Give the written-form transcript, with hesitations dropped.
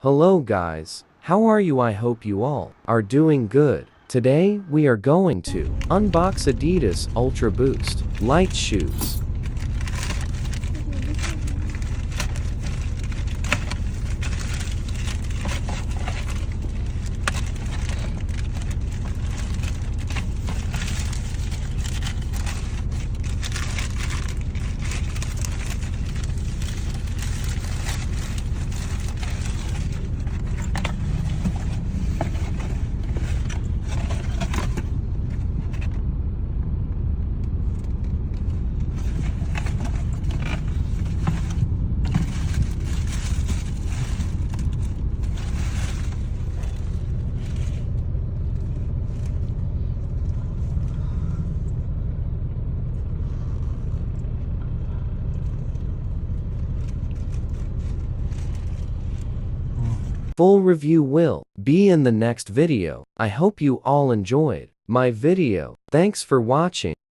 Hello guys, how are you? I hope you all are doing good. Today we are going to unbox Adidas Ultraboost light shoes. Full review will be in the next video. I hope you all enjoyed my video. Thanks for watching.